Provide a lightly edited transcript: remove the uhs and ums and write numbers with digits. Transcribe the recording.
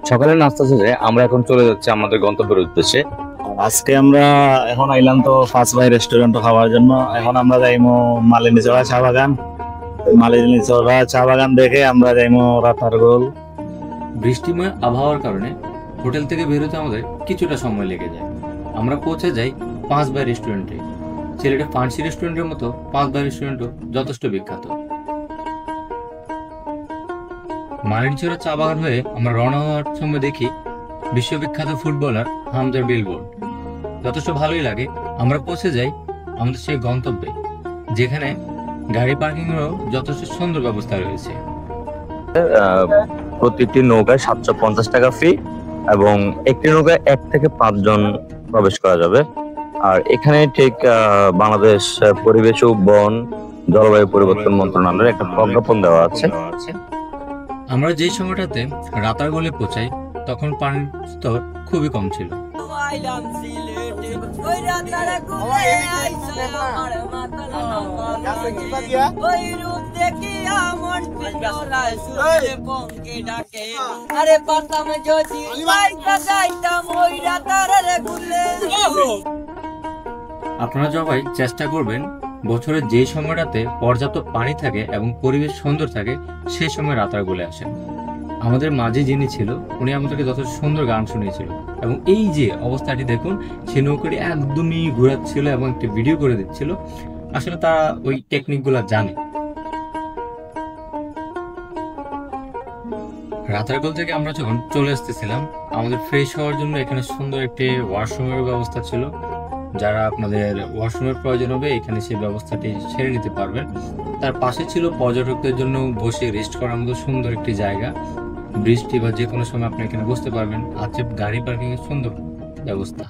সকালের নাস্তা শেষে আমরা এখন চলে যাচ্ছি আমাদের গন্তব্যের উদ্দেশ্যে। আজকে আমরা এখন আইলাম তো ফার্স্ট বাই রেস্টুরেন্ট খাওয়ার জন্য। এখন আমরা যাইমো মালিনীচড়া চা বাগান। মালিনীচড়া চা বাগান দেখে আমরা যাইমো রাতারগোল। বৃষ্টিময় আবহাওয়ার কারণে হোটেল থেকে বেরোতে আমাদের কিছুটা সময় লেগে যায়। আমরা পৌঁছে যাই 5 বাই রেস্টুরেন্টে। ছেলেটা ফান্সি রেস্টুরেন্টের মতো 5 বাই রেস্টুরেন্টও যথেষ্ট বিখ্যাত। মালিনীচড়া চা বাগান হয়ে আমরা রওনা হওয়ার সময় দেখি বিশ্ববিখ্যাত ফুটবলার হামজার বিলবোর্ড। যথেষ্ট ভালোই লাগে। আমরা পৌঁছে যাই আমাদের সেই গন্তব্যে, যেখানে গাড়ি পার্কিংয়েরও যথেষ্ট সুন্দর ব্যবস্থা রয়েছে। প্রতিটি নৌকায় 750 টাকা ফি এবং একটি নৌকায় 1 থেকে 5 জন প্রবেশ করা যাবে। আর এখানে ঠিক বাংলাদেশ পরিবেশ ও বন জলবায়ু পরিবর্তন মন্ত্রণালয়ের একটা প্রজ্ঞাপন দেওয়া আছে। আমরা যেই সময়টাতে রাতারগোলে পৌঁছাই তখন পানির স্তর খুবই কম ছিল। আপনারা সবাই চেষ্টা করবেন বছরের যে সময়টাতে পর্যাপ্ত পানি থাকে এবং পরিবেশ সুন্দর থাকে সেই সময় রাতারগোলে আসেন। আমাদের মাঝে যিনি ছিল উনি আমাদেরকে যথেষ্ট সুন্দর গান শুনিয়েছিল এবং এই যে অবস্থাটি দেখুন, সে নৌকাটি একদমই ঘোরাচ্ছিল এবং একটি ভিডিও করে দিচ্ছিল। আসলে তারা ওই টেকনিকগুলো জানে। রাতারগোল থেকে আমরা যখন চলে আসতেছিলাম, আমাদের ফ্রেশ হওয়ার জন্য এখানে সুন্দর একটি ওয়াশরুমের ব্যবস্থা ছিল। যারা আপনাদের ওয়াশরুমের প্রয়োজন হবে এখানে সেই ব্যবস্থাটি সেরে নিতে পারবেন। তার পাশে ছিল পর্যটকদের জন্য বসে রেস্ট করার মতো সুন্দর একটি জায়গা। বৃষ্টি বা যে কোনো সময় আপনি এখানে বসতে পারবেন। আছে গাড়ি পার্কিং এর সুন্দর ব্যবস্থা।